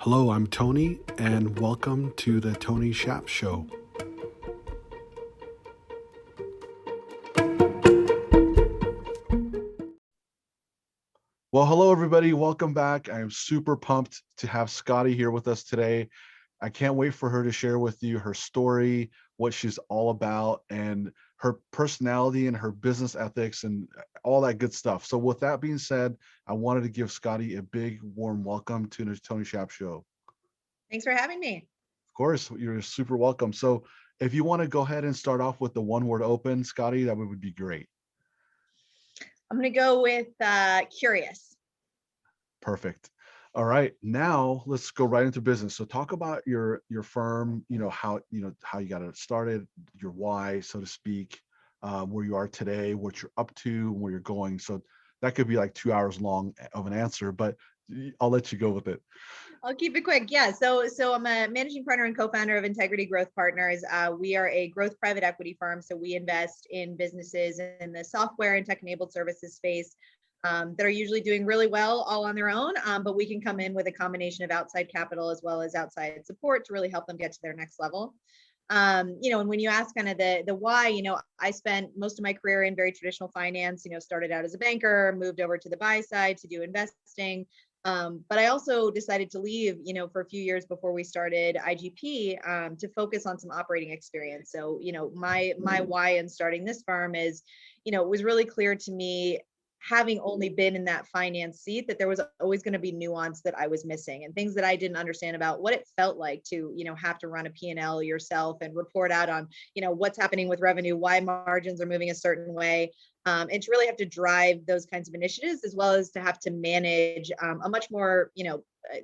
Hello, I'm Tony, and welcome to the Tony Shap Show. Well, hello, everybody. Welcome back. I am super pumped to have Scottie here with us today. I can't wait for her to share with you her story, what she's all about, and her personality and her business ethics and all that good stuff. So with that being said, I wanted to give Scottie a big, warm welcome to the Tony Shap Show. Thanks for having me. Of course, you're super welcome. So if you want to go ahead and start off with the one word open, Scottie, that would be great. I'm going to go with curious. Perfect. All right, now let's go right into business. So talk about your firm, how you got it started, your why, so to speak, where you are today, what you're up to, where you're going. So that could be like 2 hours long of an answer, but I'll let you go with it. I'll keep it quick. Yeah. So I'm a managing partner and co-founder of Integrity Growth Partners. We are a growth private equity firm. So we invest in businesses in the software and tech-enabled services space that are usually doing really well all on their own. But we can come in with a combination of outside capital as well as outside support to really help them get to their next level. And when you ask kind of the why, I spent most of my career in very traditional finance, started out as a banker, moved over to the buy side to do investing. But I also decided to leave, for a few years before we started IGP to focus on some operating experience. So, my why in starting this firm is, it was really clear to me, having only been in that finance seat, that there was always going to be nuance that I was missing and things that I didn't understand about what it felt like to, have to run a P&L yourself and report out on, what's happening with revenue, why margins are moving a certain way. And to really have to drive those kinds of initiatives, as well as to have to manage a much more,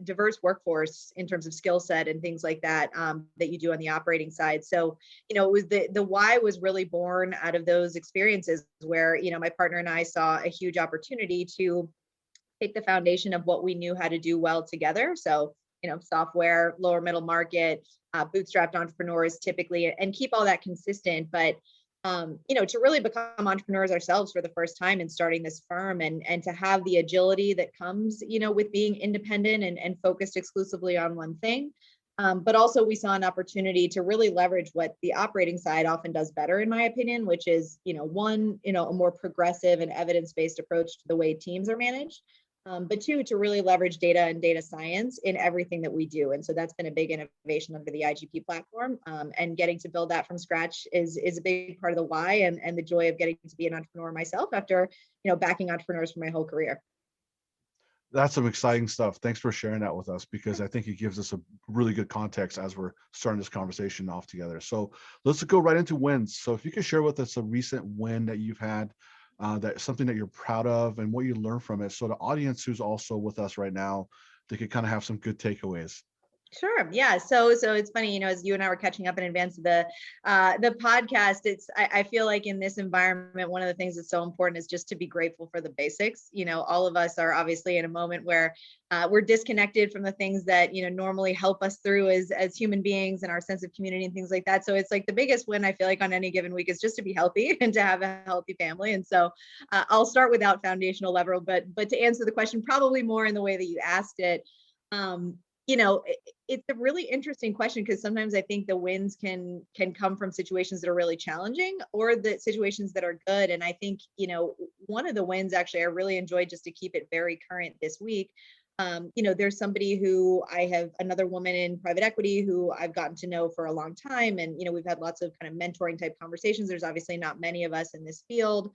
diverse workforce in terms of skill set and things like that, that you do on the operating side. So, it was the why was really born out of those experiences where, my partner and I saw a huge opportunity to take the foundation of what we knew how to do well together. So, software, lower middle market, bootstrapped entrepreneurs typically, and keep all that consistent. But to really become entrepreneurs ourselves for the first time in starting this firm and to have the agility that comes, with being independent and focused exclusively on one thing. But also we saw an opportunity to really leverage what the operating side often does better, in my opinion, which is, a more progressive and evidence-based approach to the way teams are managed. But two, to really leverage data and data science in everything that we do. And so that's been a big innovation under the IGP platform. And getting to build that from scratch is a big part of the why and the joy of getting to be an entrepreneur myself after, backing entrepreneurs for my whole career. That's some exciting stuff. Thanks for sharing that with us, because I think it gives us a really good context as we're starting this conversation off together. So let's go right into wins. So if you could share with us a recent win that you've had, that's something that you're proud of and what you learned from it. So the audience who's also with us right now, they could kind of have some good takeaways. Sure. Yeah. So it's funny, as you and I were catching up in advance of the podcast, I feel like in this environment, one of the things that's so important is just to be grateful for the basics. All of us are obviously in a moment where we're disconnected from the things that, normally help us through as human beings and our sense of community and things like that. So it's like the biggest win I feel like on any given week is just to be healthy and to have a healthy family. And so I'll start without foundational level, but to answer the question, probably more in the way that you asked it. It's a really interesting question, because sometimes I think the wins can come from situations that are really challenging or the situations that are good. And I think, one of the wins actually I really enjoyed, just to keep it very current this week. There's somebody who another woman in private equity who I've gotten to know for a long time. And, we've had lots of kind of mentoring type conversations. There's obviously not many of us in this field.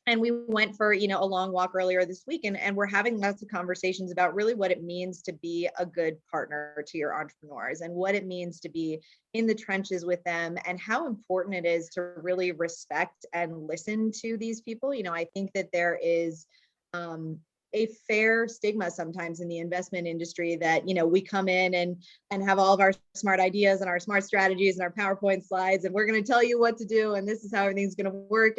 And we went for, a long walk earlier this week, and we're having lots of conversations about really what it means to be a good partner to your entrepreneurs and what it means to be in the trenches with them and how important it is to really respect and listen to these people. I think that there is a fair stigma sometimes in the investment industry that, we come in and have all of our smart ideas and our smart strategies and our PowerPoint slides, and we're going to tell you what to do, and this is how everything's going to work.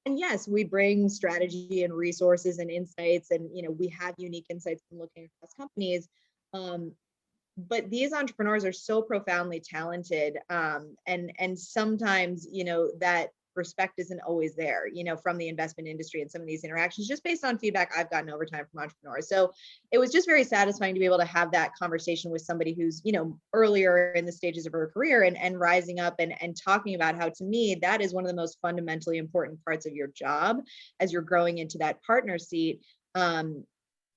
And yes, we bring strategy and resources and insights, and we have unique insights from looking across companies. But these entrepreneurs are so profoundly talented, and sometimes that respect isn't always there, from the investment industry and some of these interactions, just based on feedback I've gotten over time from entrepreneurs. So it was just very satisfying to be able to have that conversation with somebody who's, earlier in the stages of her career and rising up and talking about how, to me, that is one of the most fundamentally important parts of your job as you're growing into that partner seat.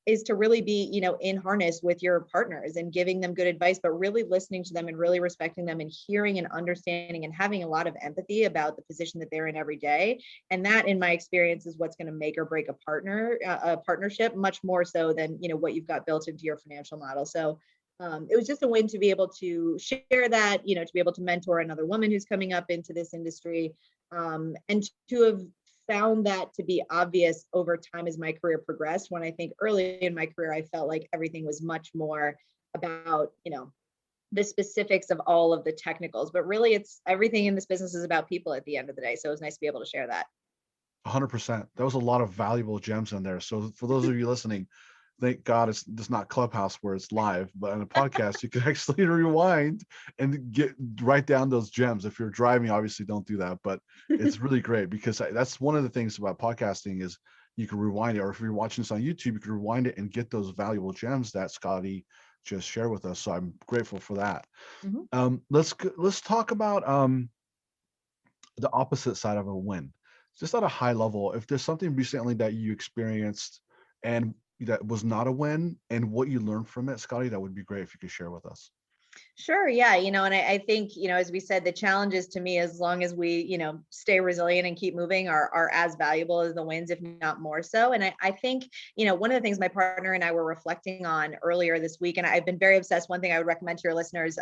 Is to really be, in harness with your partners and giving them good advice, but really listening to them and really respecting them and hearing and understanding and having a lot of empathy about the position that they're in every day. And that, in my experience, is what's going to make or break a partnership, much more so than, what you've got built into your financial model. So it was just a win to be able to share that, to be able to mentor another woman who's coming up into this industry, and to have found that to be obvious over time as my career progressed, when I think early in my career, I felt like everything was much more about, the specifics of all of the technicals, but really it's everything in this business is about people at the end of the day. So it was nice to be able to share that. 100%. That was a lot of valuable gems in there. So for those of you listening, thank God it's not Clubhouse where it's live, but on a podcast, you can actually rewind and write down those gems. If you're driving, obviously don't do that, but it's really great because that's one of the things about podcasting is you can rewind it, or if you're watching this on YouTube, you can rewind it and get those valuable gems that Scottie just shared with us. So I'm grateful for that. Mm-hmm. Let's talk about the opposite side of a win. Just at a high level, if there's something recently that you experienced and that was not a win and what you learned from it, Scottie, that would be great if you could share with us. Sure. Yeah. And I think, as we said, the challenges to me, as long as we, stay resilient and keep moving are as valuable as the wins, if not more so. And I think, one of the things my partner and I were reflecting on earlier this week, and I've been very obsessed. One thing I would recommend to your listeners,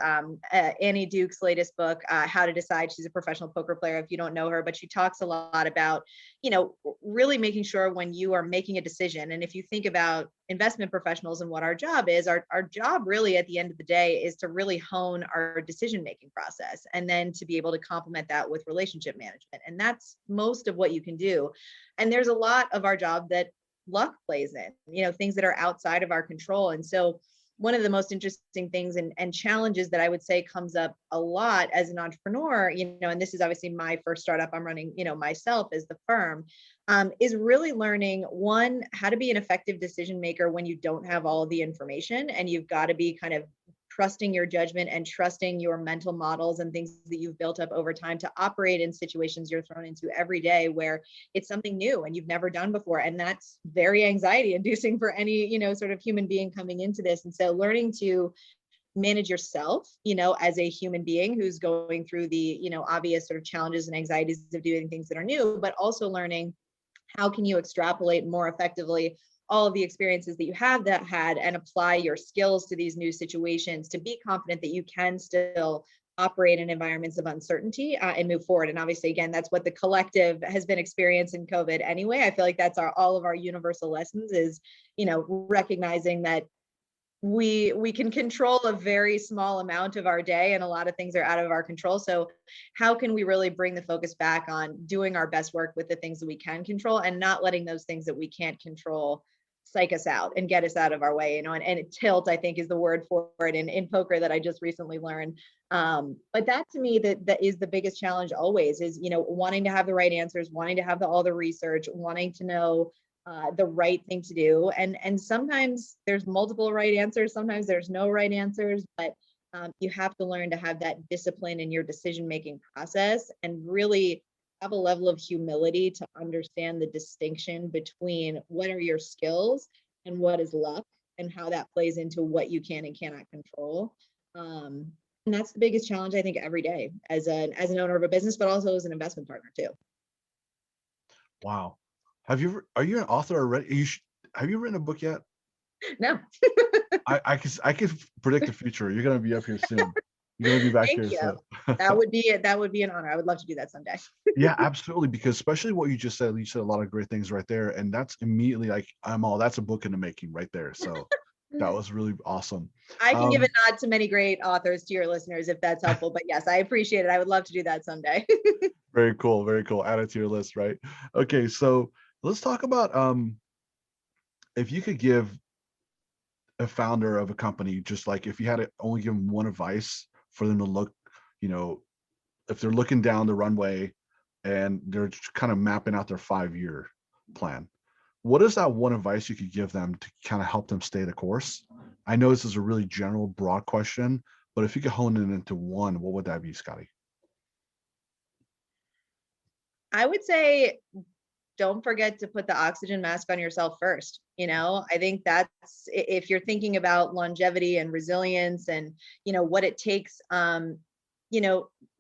Annie Duke's latest book, How to Decide. She's a professional poker player, if you don't know her, but she talks a lot about, really making sure when you are making a decision. And if you think about investment professionals and what our job is, our job really at the end of the day is to really hone our decision-making process, and then to be able to complement that with relationship management. And that's most of what you can do. And there's a lot of our job that luck plays in, things that are outside of our control. And so one of the most interesting things and challenges that I would say comes up a lot as an entrepreneur, and this is obviously my first startup I'm running, myself as the firm, is really learning, one, how to be an effective decision maker when you don't have all of the information, and you've got to be kind of trusting your judgment and trusting your mental models and things that you've built up over time to operate in situations you're thrown into every day where it's something new and you've never done before. And that's very anxiety inducing for any, sort of human being coming into this. And so learning to manage yourself, as a human being who's going through the, obvious sort of challenges and anxieties of doing things that are new, but also learning how can you extrapolate more effectively all of the experiences that you have that had and apply your skills to these new situations to be confident that you can still operate in environments of uncertainty and move forward. And obviously, again, that's what the collective has been experiencing COVID anyway. I feel like that's all of our universal lessons is, recognizing that we can control a very small amount of our day and a lot of things are out of our control. So how can we really bring the focus back on doing our best work with the things that we can control and not letting those things that we can't control psych us out and get us out of our way, and tilt, I think, is the word for it in poker that I just recently learned. But that to me, that is the biggest challenge always is, wanting to have the right answers, wanting to have all the research, wanting to know the right thing to do. And sometimes there's multiple right answers. Sometimes there's no right answers, but you have to learn to have that discipline in your decision-making process and really have a level of humility to understand the distinction between what are your skills and what is luck and how that plays into what you can and cannot control. And that's the biggest challenge, I think, every day as an owner of a business, but also as an investment partner too. Wow. Are you an author already? Have you written a book yet? No. I can predict the future. You're going to be up here soon. You're going to be back Thank here. you. So That would be an honor. I would love to do that someday. yeah, absolutely. Because especially what you just said, you said a lot of great things right there. And that's immediately like, that's a book in the making right there. So that was really awesome. I can give a nod to many great authors to your listeners if that's helpful. But yes, I appreciate it. I would love to do that someday. Very cool. Very cool. Add it to your list, right? Okay, so let's talk about if you could give a founder of a company, just like if you had to only give them one advice for them to look, if they're looking down the runway and they're just kind of mapping out their 5-year plan. What is that one advice you could give them to kind of help them stay the course? I know this is a really general, broad question, but if you could hone it into one, what would that be, Scottie? I would say don't forget to put the oxygen mask on yourself first. I think that's, if you're thinking about longevity and resilience and, what it takes,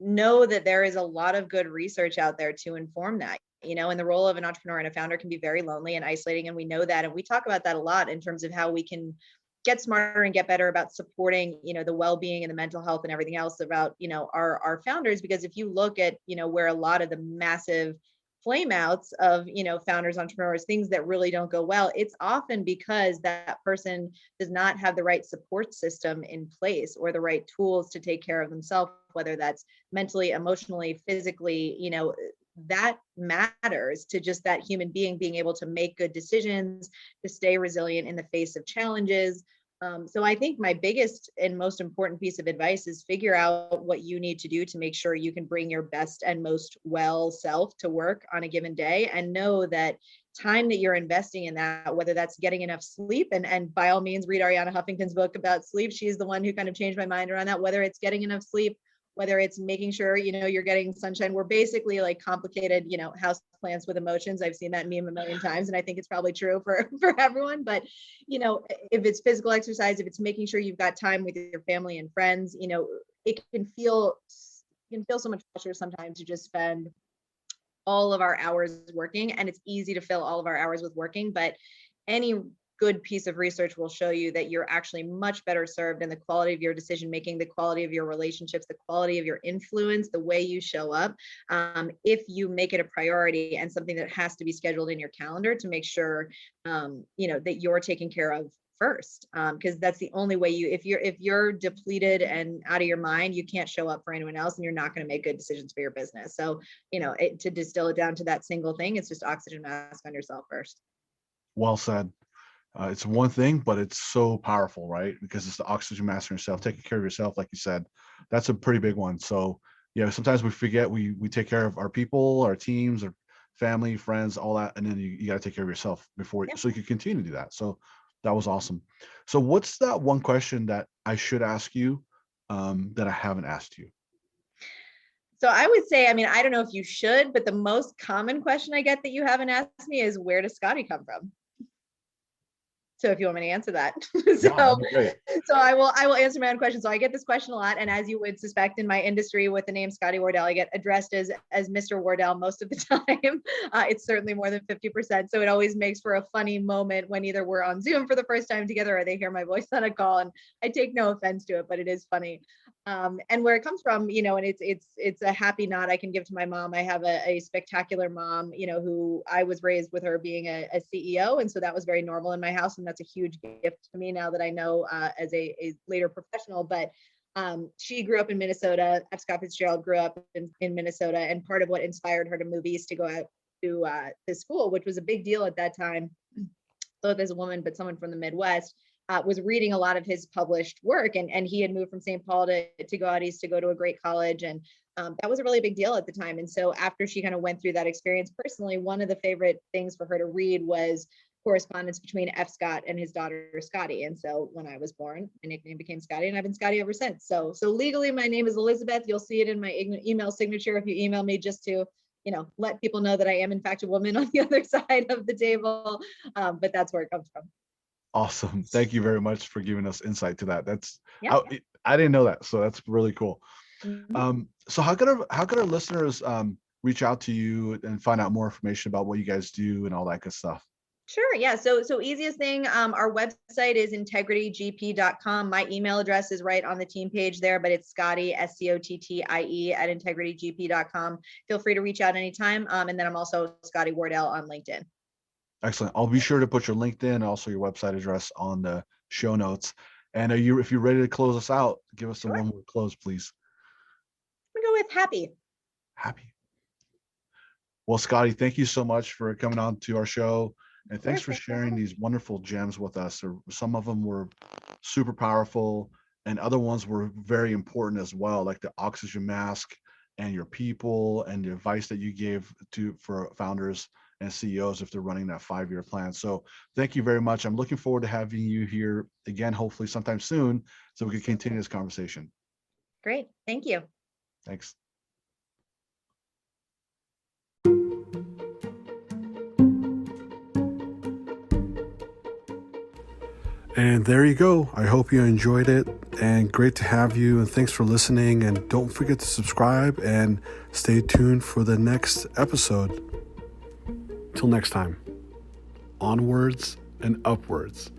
know that there is a lot of good research out there to inform that. And the role of an entrepreneur and a founder can be very lonely and isolating. And we know that. And we talk about that a lot in terms of how we can get smarter and get better about supporting, the well-being and the mental health and everything else about, our founders. Because if you look at, where a lot of the massive flameouts of, founders, entrepreneurs, things that really don't go well, it's often because that person does not have the right support system in place or the right tools to take care of themselves, whether that's mentally, emotionally, physically. That matters to just that human being being able to make good decisions, to stay resilient in the face of challenges. So I think my biggest and most important piece of advice is figure out what you need to do to make sure you can bring your best and most well self to work on a given day, and know that time that you're investing in that, whether that's getting enough sleep, and by all means read Ariana Huffington's book about sleep. She's the one who kind of changed my mind around that, whether it's getting enough sleep, whether it's making sure, you're getting sunshine. We're basically like complicated, house plants with emotions. I've seen that meme a million times, and I think it's probably true for everyone. But, if it's physical exercise, if it's making sure you've got time with your family and friends, it can feel so much pressure sometimes to just spend all of our hours working, and it's easy to fill all of our hours with working. But any good piece of research will show you that you're actually much better served in the quality of your decision making, the quality of your relationships, the quality of your influence, the way you show up, if you make it a priority and something that has to be scheduled in your calendar to make sure that you're taken care of first, because that's the only way if you're depleted and out of your mind, you can't show up for anyone else, and you're not going to make good decisions for your business. So to distill it down to that single thing, it's just oxygen mask on yourself first. Well said. It's one thing, but it's so powerful, right? Because it's the oxygen mask on yourself, taking care of yourself, like you said. That's a pretty big one. So yeah, sometimes we forget we take care of our people, our teams, our family, friends, all that, and then you got to take care of yourself before, Yeah. so you can continue to do that. So that was awesome. So what's that one question that I should ask you that I haven't asked you? So I would say, I don't know if you should, but the most common question I get that you haven't asked me is, where does Scottie come from? So if you want me to answer that. Yeah, that'd so be great. so I will answer my own question. So I get this question a lot. And as you would suspect, in my industry with the name Scottie Wardell, I get addressed as Mr. Wardell most of the time. It's certainly more than 50%. So it always makes for a funny moment when either we're on Zoom for the first time together or they hear my voice on a call. And I take no offense to it, but it is funny. And where it comes from, and it's a happy nod I can give to my mom. I have a spectacular mom, who I was raised with her being a CEO. And so that was very normal in my house. And that's a huge gift to me now that I know as a later professional. But she grew up in Minnesota. Scott Fitzgerald grew up in Minnesota. And part of what inspired her to move east to go out to school, which was a big deal at that time, both as a woman, but someone from the Midwest, was reading a lot of his published work. And he had moved from St. Paul to go out east to go to a great college. And that was a really big deal at the time. And so after she kind of went through that experience personally, one of the favorite things for her to read was correspondence between F. Scott and his daughter Scottie. And so when I was born, my nickname became Scottie, and I've been Scottie ever since. So legally, my name is Elizabeth. You'll see it in my email signature if you email me, just to let people know that I am in fact a woman on the other side of the table. But that's where it comes from. Awesome. Thank you very much for giving us insight to that. That's Yeah. I didn't know that, so that's really cool. Mm-hmm. So how could our listeners reach out to you and find out more information about what you guys do and all that good stuff? Sure. Yeah. So easiest thing, our website is integritygp.com. My email address is right on the team page there, but it's Scottie, SCOTTIE at integritygp.com. Feel free to reach out anytime. And then I'm also Scottie Wardell on LinkedIn. Excellent. I'll be sure to put your LinkedIn and also your website address on the show notes. And if you're ready to close us out, give us a Sure. one word close, please. I'm going to go with happy. Happy. Well, Scottie, thank you so much for coming on to our show. Of And thanks course. for Thanks for sharing having me. these wonderful gems with us. Some of them were super powerful, and other ones were very important as well, like the oxygen mask and your people and the advice that you gave for founders and CEOs if they're running that 5-year plan. So thank you very much. I'm looking forward to having you here again, hopefully sometime soon, so we can continue this conversation. Great. Thank you. Thanks. And there you go. I hope you enjoyed it, and great to have you, and thanks for listening. And don't forget to subscribe and stay tuned for the next episode. Till next time, onwards and upwards.